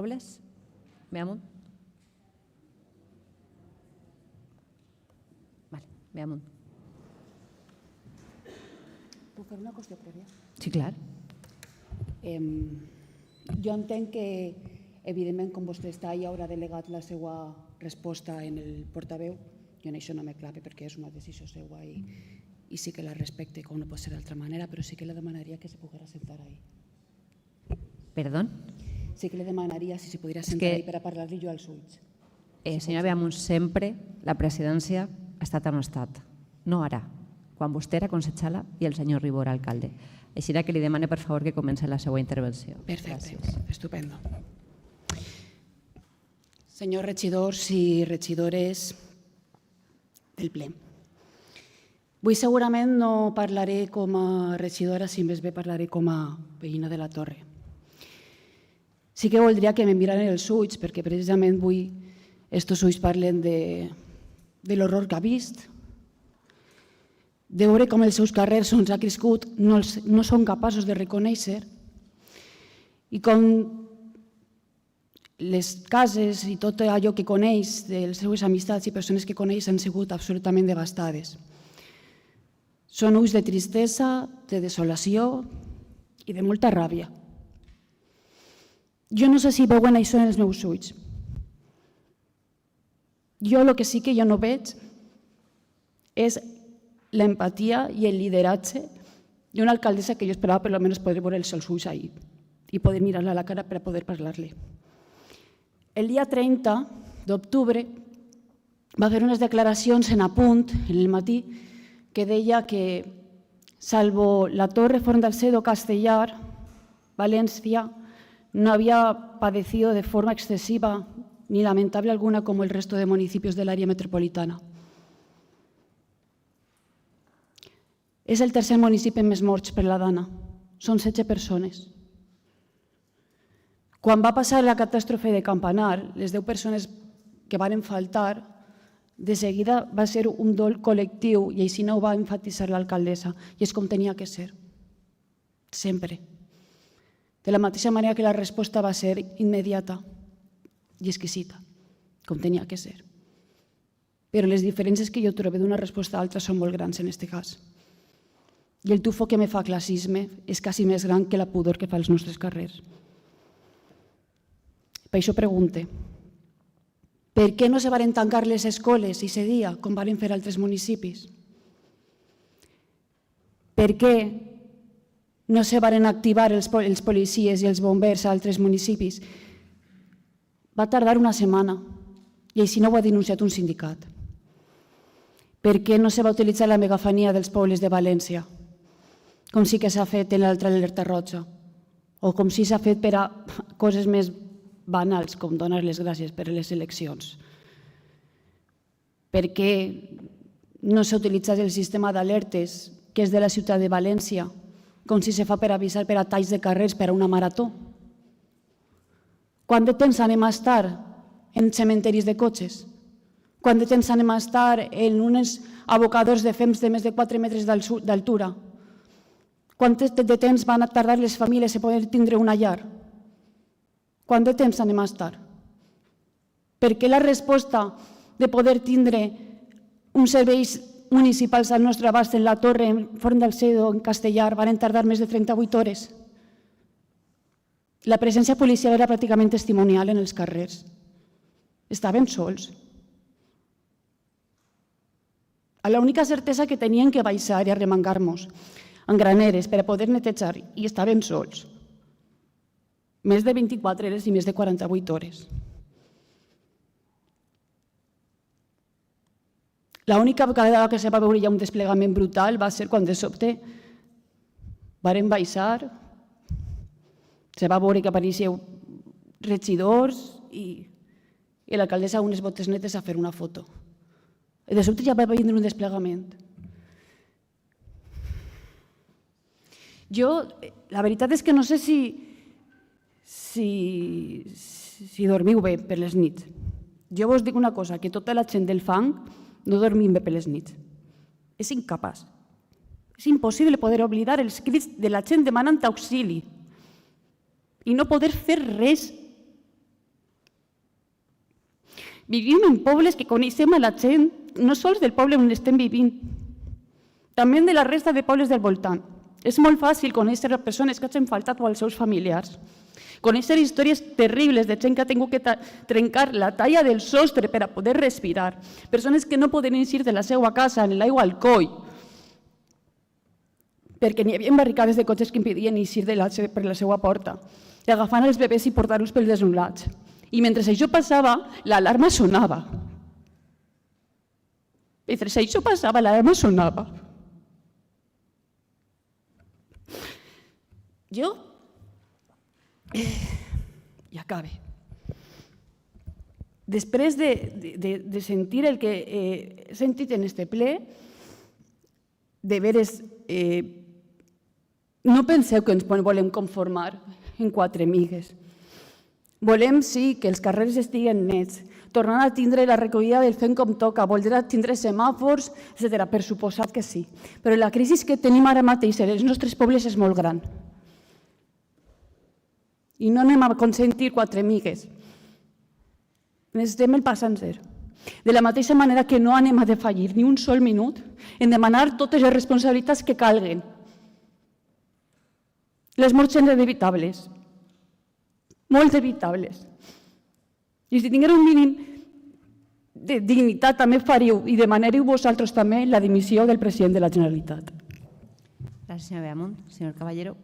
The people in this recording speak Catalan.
Robles, ve amunt. Vale, ve amunt. Puc fer una qüestió prèvia? Sí, clar. Jo entenc que, evidentment, com vostè està, ja haurà delegat la seva resposta en el portaveu. Jo en això no me clave perquè és una decisió seva i sí que la respecte, com no pot ser d'altra manera, però sí que le demanaria que se poguera sentar ahí. Perdón. Sí que le demanaria si se podria sentar ahí per a parlar-li jo als ulls. Senyora Beamunt, sempre la presidència ha estat on ha estat, no ara, quan vostè era consellera i el senyor Ribó era alcalde. Així que li demane, per favor, que comenci la seva intervenció. Perfecte, estupendo. Senyors regidors i regidores del ple, avui segurament no parlaré com a regidora, si més bé parlaré com a veïna de la Torre. Sí que voldria que me miraren els ulls, perquè precisament avui estos ulls parlen de l'horror que ha vist, de veure com els seus carrers on s'ha crescut no són capaços de reconèixer i com les cases i tot allò que coneix de les seues amistats i persones que coneix han sigut absolutament devastades. Són ulls de tristesa, de desolació i de molta ràbia. Jo no sé si veuen això en els meus ulls. Jo el que sí que jo no veig és l'empatia i el lideratge d'una alcaldessa que jo esperava per almenys poder veure els seus ulls ahir i poder mirar-la a la cara per a poder parlar-li. El dia 30 d'octubre va fer unes declaracions en Apunt, en el matí, que deia que, salvo la Torre, Fontalcedo, Castellar, València, no había padecido de forma excesiva ni lamentable alguna como el resto de municipios del área metropolitana. És el tercer municipi més morts per la Dana. Són 16 persones. Quan va passar la catàstrofe de Campanar, les 10 persones que van faltar, de seguida va ser un dol col·lectiu i així no ho va enfatitzar l'alcaldessa. I és com tenia que ser. Sempre. De la mateixa manera que la resposta va ser immediata i exquisita, com tenia que ser. Però les diferències que jo trobo d'una resposta a l'altra són molt grans en aquest cas. I el tufo que me fa classisme és quasi més gran que la pudor que fa als nostres carrers. Per això pregunte, per què no se van tancar les escoles aquest dia, com van fer altres municipis? Per què no se van activar els policies i els bombers a altres municipis? Va tardar una setmana i així no ho ha denunciat un sindicat. Per què no se va utilitzar la megafania dels pobles de València, com sí que s'ha fet en l'altra alerta roja, o com sí s'ha fet per a coses més banals, com donar les gràcies per les eleccions? Per què no s'ha utilitzat el sistema d'alertes que és de la ciutat de València, com si se fa per avisar per a talls de carrers per a una marató? Quant de temps anem a estar en cementeris de cotxes? Quant de temps anem a estar en uns abocadors de fems de més de 4 metres d'altura? Quant de temps van a tardar les famílies a poder tindre una llar? Quant de temps anem a estar? Per què la resposta de poder tindre uns serveis municipals al nostre abast en la Torre, en Fontalcedo, en Castellar, van tardar més de 38 hores? La presència policial era pràcticament testimonial en els carrers. Estàvem sols. L'única certesa que teníem que baixar i arremangar-nos en graneres per a poder netejar i estàvem sols. Més de 24 hores i més de 48 hores. L'única vegada que se va veure ja un desplegament brutal va ser quan de sobte varen baixar, se va veure que apareixien regidors i l'alcaldessa amb unes botes netes a fer una foto. I de sobte ja va vindre un desplegament. Jo, la veritat és que no sé si dormiu bé per les nits. Jo vos dic una cosa, que tota la gent del fang no dormim bé per les nits. És incapaç. És impossible poder oblidar els crits de la gent demanant auxili i no poder fer res Vivim en pobles que coneixem a la gent, no sols del poble on estem vivint, també de la resta de pobles del voltant. És molt fàcil conèixer les persones que hagin faltat o els seus familiars. Conèixer històries terribles de gent que ha tingut que trencar la talla del sostre per a poder respirar. Persones que no poden eixir de la seva casa en l'aigua al coll, perquè n'hi havia barricades de cotxes que impedien eixir per la seva porta, i agafant els bebès i portar-los pels desnudats. I mentre això passava, l'alarma sonava. Mentre això passava, l'alarma sonava. Jo, i acabe, després de sentir el que he sentit en este ple, de veres, no penseu que ens volem conformar en 4 migues. Volem, sí, que els carrers estiguen nets, tornar a tindre la recollida del fem com toca, voldrà tindre semàfors, etc. Per suposat que sí. Però la crisi que tenim ara mateix en els nostres pobles és molt gran. I no anem a consentir 4 migues. Necessitem el pas sencer. De la mateixa manera que no anem a defallir ni un sol minut en demanar totes les responsabilitats que calguen. Les morts són evitables, molt evitables. I si tingueu un mínim de dignitat també faríeu i demanareu vosaltres també la dimissió del president de la Generalitat. Gràcies, senyora Beamunt. Senyor Caballero.